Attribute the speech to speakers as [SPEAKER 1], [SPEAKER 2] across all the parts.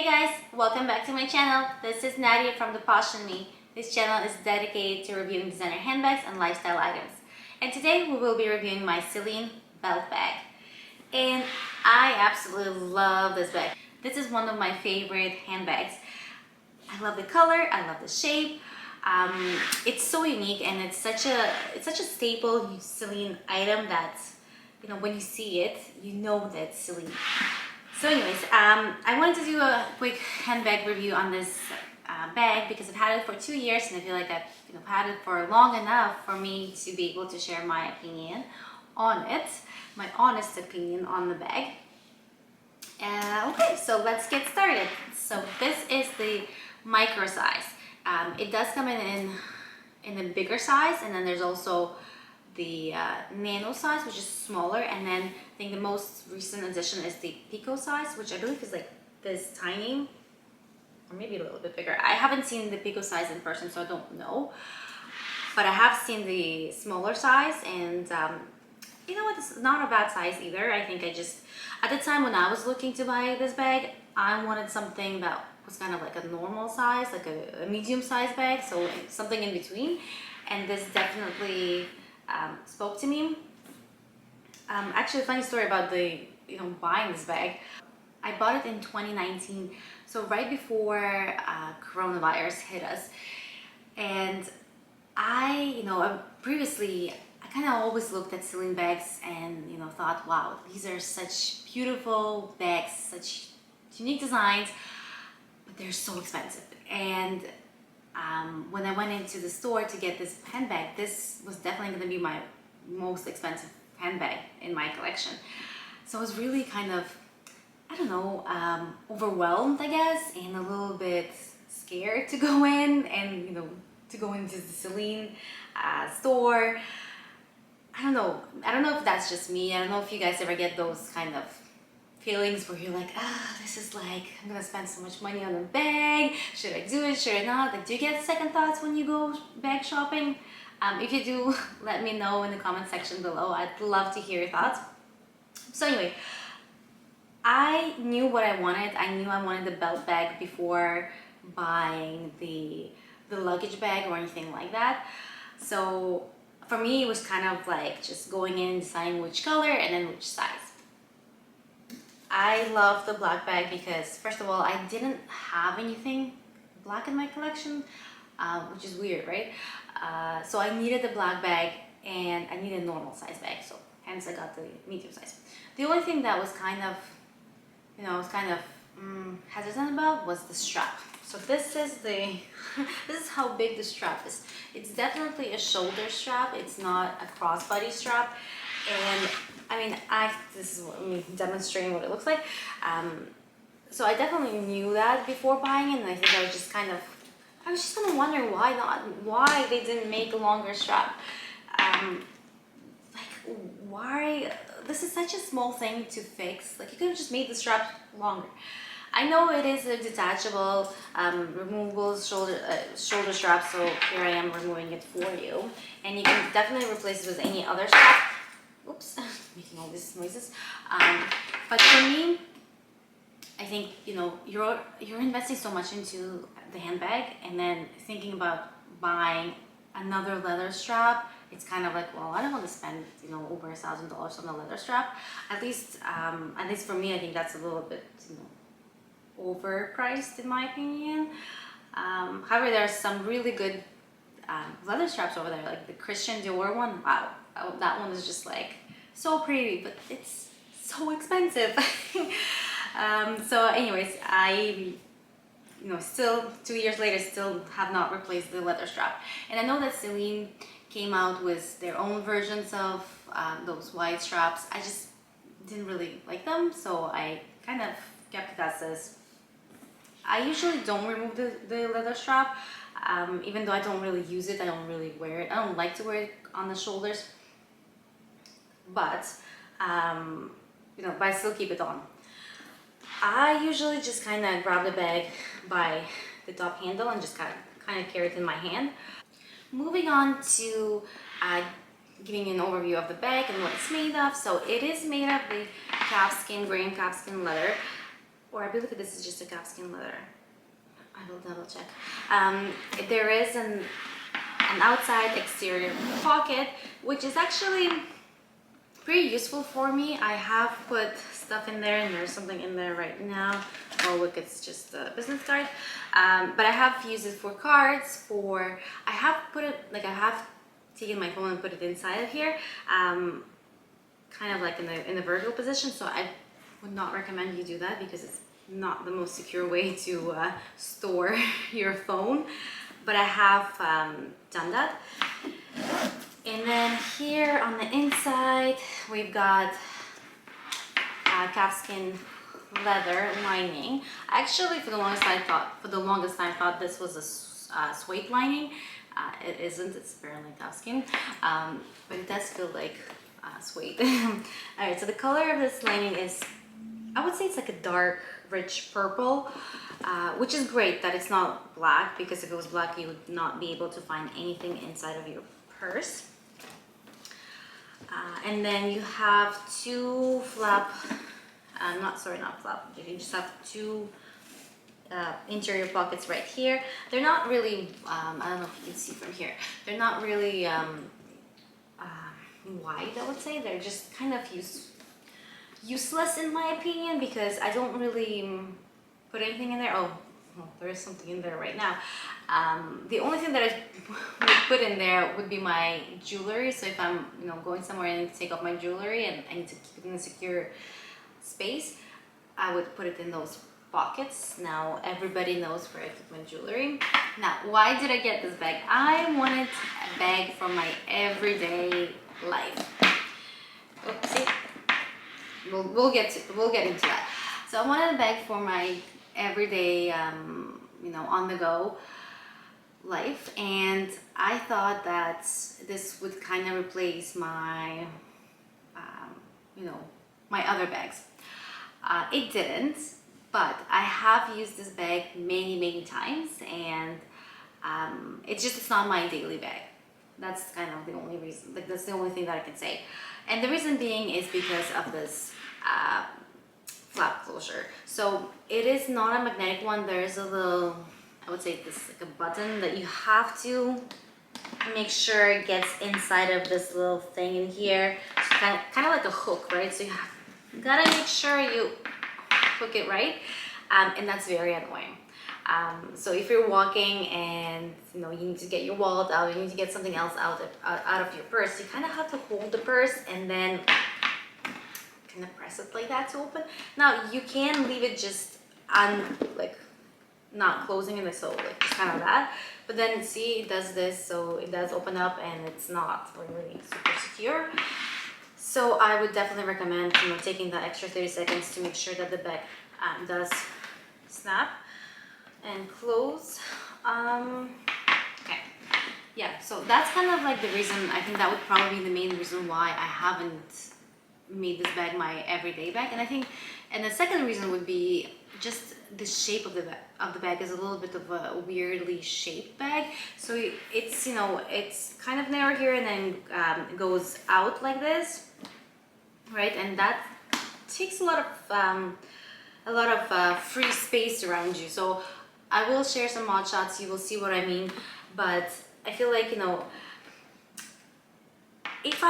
[SPEAKER 1] Hey guys, welcome back to my channel. This is Nadia from The Posh and Me. This channel is dedicated to reviewing designer handbags and lifestyle items. And today we will be reviewing my Celine Belt Bag. And I absolutely love this bag. This is one of my favorite handbags. I love the color, I love the shape. It's so unique and it's such a staple Celine item that, when you see it, you know that it's Celine. So anyways, I wanted to do a quick handbag review on this bag because I've had it for 2 years and I feel like I've had it for long enough for me to be able to share my opinion on it, my honest opinion on the bag. Okay, so let's get started. So this is the micro size. It does come in a bigger size, and then there's also the nano size, which is smaller, and then I think the most recent addition is the pico size, which I believe is like this tiny, or maybe a little bit bigger. I haven't seen the pico size in person, so I don't know, but I have seen the smaller size, and you know what, it's not a bad size either. I think at the time when I was looking to buy this bag, I wanted something that was kind of like a normal size, like a medium size bag, so something in between, and this definitely spoke to me. Actually, a funny story about buying this bag. I bought it in 2019, so right before coronavirus hit us, and previously I kind of always looked at Celine bags and thought, wow, these are such beautiful bags, such unique designs, but they're so expensive. And when I went into the store to get this handbag, this was definitely going to be my most expensive handbag in my collection. So I was really kind of, I don't know, overwhelmed, I guess, and a little bit scared to go in and, to go into the Celine store. I don't know if that's just me. I don't know if you guys ever get those kind of feelings where you're like, this is like, I'm gonna spend so much money on a bag. Should I do it? Should I not? Like, do you get second thoughts when you go bag shopping? If you do, let me know in the comment section below. I'd love to hear your thoughts. So anyway, I knew what I wanted. I knew I wanted the belt bag before buying the luggage bag or anything like that. So for me, it was kind of like just going in, deciding which color and then which size. I love the black bag because, first of all, I didn't have anything black in my collection, which is weird, right? So I needed the black bag and I needed a normal size bag, so hence I got the medium size. The only thing that was kind of, hesitant about was the strap. So this is this is how big the strap is. It's definitely a shoulder strap. It's not a crossbody strap. And this is me demonstrating what it looks like. So I definitely knew that before buying it, and I think I was just kind of wondering why they didn't make a longer strap. Why? This is such a small thing to fix. Like, you could have just made the strap longer. I know it is a detachable, removable shoulder strap, so here I am removing it for you. And you can definitely replace it with any other strap. Oops, making all these noises. But for me, I think, you're investing so much into the handbag, and then thinking about buying another leather strap, it's kind of like, well, I don't want to spend, over $1,000 on a leather strap. At least for me, I think that's a little bit, overpriced in my opinion. However, there are some really good leather straps over there, like the Christian Dior one. Wow, that one is just like so pretty, but it's so expensive. So anyways, I still 2 years later still have not replaced the leather strap. And I know that Celine came out with their own versions of those wide straps. I just didn't really like them, so I kind of kept it as is. I usually don't remove the leather strap, even though I don't really use it. I don't really wear it. I don't like to wear it on the shoulders, but but I still keep it on. I usually just kind of grab the bag by the top handle and just kind of carry it in my hand. Moving on to giving you an overview of the bag and what it's made of. So it is made of the calfskin, grain calfskin leather. or I believe this is just a calfskin leather. I will double check. There is an outside exterior pocket, which is actually pretty useful for me. I have put stuff in there, and there's something in there right now. Oh look, it's just a business card. But I have used it for cards, I have put it, like I have taken my phone and put it inside of here, kind of like in the vertical position. So I would not recommend you do that because it's not the most secure way to store your phone. But I have done that. And then here on the inside, we've got calfskin leather lining. Actually, for the longest time, I thought this was a suede lining. It isn't. It's apparently calfskin, but it does feel like suede. All right. So the color of this lining is, I would say it's like a dark, rich purple, which is great that it's not black, because if it was black, you would not be able to find anything inside of your purse. And then you have two flap, not flap, you just have two interior pockets right here. They're not really, I don't know if you can see from here, they're not really wide, I would say. They're just kind of useless in my opinion, because I don't really put anything in there. Oh, well, there is something in there right now. The only thing that I would put in there would be my jewelry. So if I'm going somewhere and I need to take off my jewelry and I need to keep it in a secure space, I would put it in those pockets. Now everybody knows where I keep my jewelry. Now, why did I get this bag? I wanted a bag for my everyday life. Oopsie. We'll get into that. So I wanted a bag for my everyday, on the go life, and I thought that this would kind of replace my, my other bags. It didn't, but I have used this bag many times, and it's not my daily bag. That's kind of the only reason. Like, that's the only thing that I can say. And the reason being is because of this flap closure. So it is not a magnetic one. There's a little, I would say this like a button that you have to make sure it gets inside of this little thing in here. So kind of like a hook, right? So you gotta make sure you hook it right, and that's very annoying. So if you're walking and you need to get your wallet out, you need to get something else out of your purse, you kind of have to hold the purse and then kind of press it like that to open. Now you can leave it just not closing in, so like just kind of that. But then see, it does this, so it does open up and it's not really super secure. So I would definitely recommend taking that extra 30 seconds to make sure that the bag does snap and close. Okay, yeah, so that's kind of like the reason. I think that would probably be the main reason why I haven't made this bag my everyday bag. And the second reason would be just the shape of the bag is a little bit of a weirdly shaped bag. So it's it's kind of narrow here and then it goes out like this, right? And that takes a lot of free space around you. So I will share some mod shots, you will see what I mean. But I feel like, if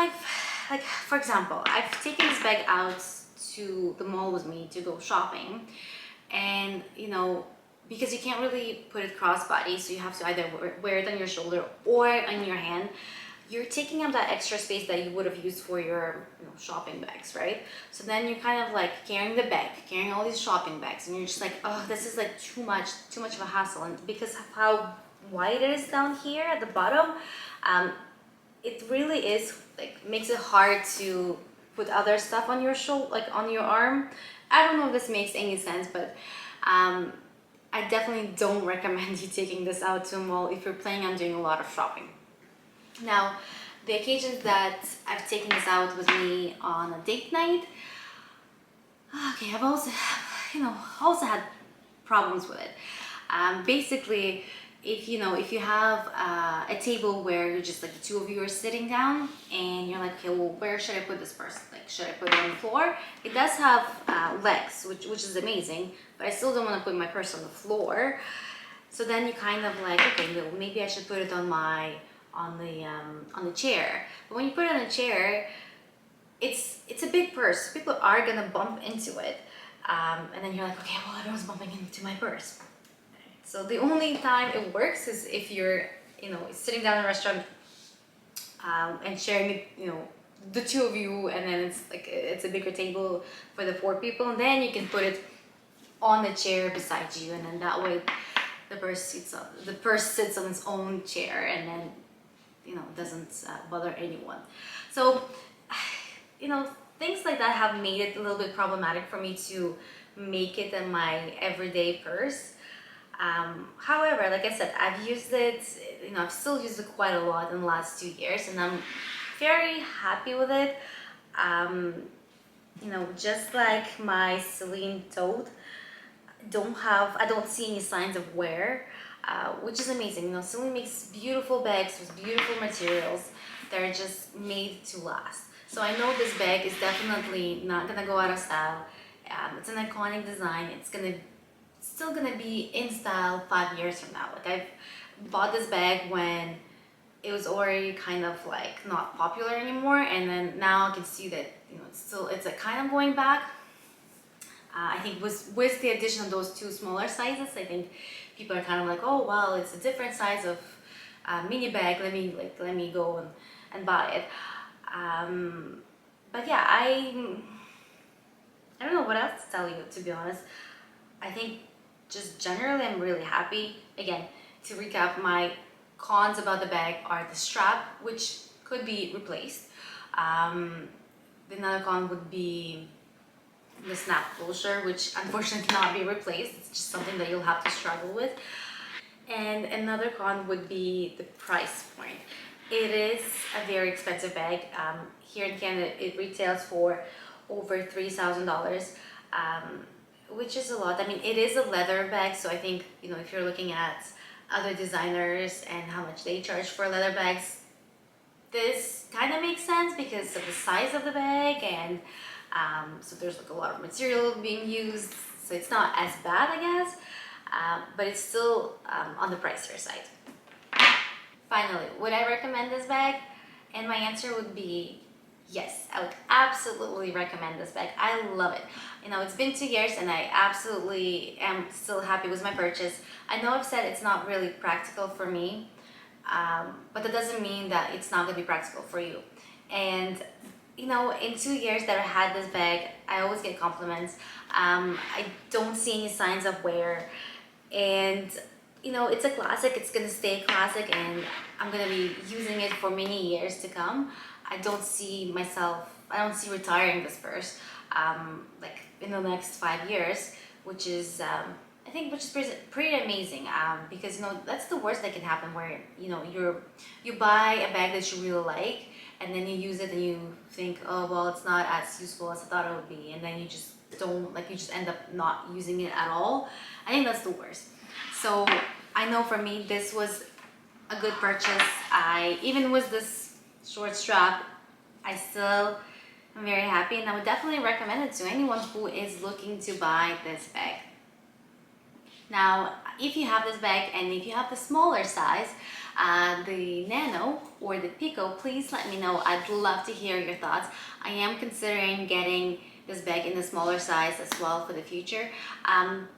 [SPEAKER 1] like, for example, I've taken this bag out to the mall with me to go shopping, and because you can't really put it crossbody, so you have to either wear it on your shoulder or on your hand. You're taking up that extra space that you would have used for your shopping bags, right? So then you're kind of like carrying the bag, carrying all these shopping bags, and you're just like, oh, this is like too much of a hassle. And because of how wide it is down here at the bottom, it really is like makes it hard to put other stuff on your shoulder, like on your arm. I don't know if this makes any sense, but I definitely don't recommend you taking this out to a mall if you're planning on doing a lot of shopping. Now, the occasions that I've taken this out with me on a date night, okay, I've also had problems with it. Basically, if you have a table where you're just like the two of you are sitting down and you're like, okay, well, where should I put this person? Like, should I put it on the floor? It does have legs, which is amazing, but I still don't want to put my purse on the floor. So then you kind of like, okay, well, maybe I should put it on the chair. But when you put it on a chair, it's a big purse. People are gonna bump into it, and then you're like, okay, well, everyone's bumping into my purse. So the only time it works is if you're, sitting down in a restaurant and sharing, the two of you, and then it's a bigger table for the 4 people, and then you can put it on the chair beside you, and then that way the purse sits on its own chair, and then doesn't bother anyone. So things like that have made it a little bit problematic for me to make it in my everyday purse. However, like I said, I've used it, I've still used it quite a lot in the last 2 years, and I'm very happy with it. Just like my Celine tote, I don't see any signs of wear, which is amazing. Celine makes beautiful bags with beautiful materials. They're just made to last. So I know this bag is definitely not gonna go out of style. It's an iconic design. It's still gonna be in style 5 years from now. Like, I've bought this bag when it was already kind of like not popular anymore, and then now I can see that it's like kind of going back. I think with the addition of those 2 smaller sizes, I think people are kind of like, oh well, it's a different size of mini bag. Let me go and buy it. But yeah, I don't know what else to tell you, to be honest. I think just generally I'm really happy. Again, to recap, my cons about the bag are the strap, which could be replaced. Another con would be the snap closure, which unfortunately cannot be replaced. It's just something that you'll have to struggle with. And another con would be the price point. It is a very expensive bag. Here in Canada, it retails for over $3,000, which is a lot. I mean, it is a leather bag, so I think, if you're looking at other designers and how much they charge for leather bags, this kind of makes sense because of the size of the bag, and so there's like a lot of material being used, so it's not as bad, I guess, but it's still on the pricier side. Finally, would I recommend this bag? And my answer would be yes. I would absolutely recommend this bag. I love it. It's been 2 years and I absolutely am still happy with my purchase. I know I've said it's not really practical for me, but that doesn't mean that it's not going to be practical for you. And in 2 years that I had this bag, I always get compliments. I don't see any signs of wear, and it's a classic. It's gonna stay a classic, and I'm gonna be using it for many years to come. I don't see retiring this purse like in the next 5 years, which is I think pretty amazing, because that's the worst that can happen, where you buy a bag that you really like, and then you use it and you think, oh well, it's not as useful as I thought it would be, and then you just end up not using it at all. I think that's the worst. So I know for me this was a good purchase. Even with this short strap, I still am very happy, and I would definitely recommend it to anyone who is looking to buy this bag. Now, if you have this bag and if you have the smaller size, the Nano or the Pico, please let me know. I'd love to hear your thoughts. I am considering getting this bag in the smaller size as well for the future,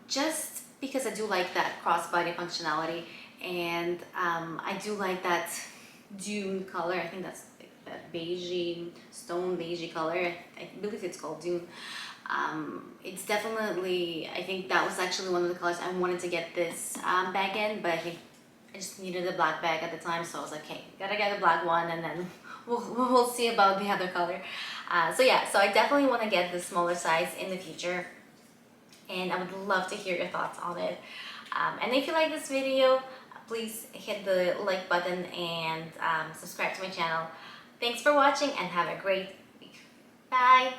[SPEAKER 1] just because I do like that crossbody functionality, and I do like that dune color. I think that's that beigey, stone beigey color. I believe it's called dune. It's definitely, I think that was actually one of the colors I wanted to get this bag in, but I think I just needed a black bag at the time, so I was like, hey, gotta get a black one, and then we'll see about the other color. So yeah, so I definitely want to get the smaller size in the future, and I would love to hear your thoughts on it. And if you like this video, please hit the like button and subscribe to my channel. Thanks for watching and have a great week. Bye!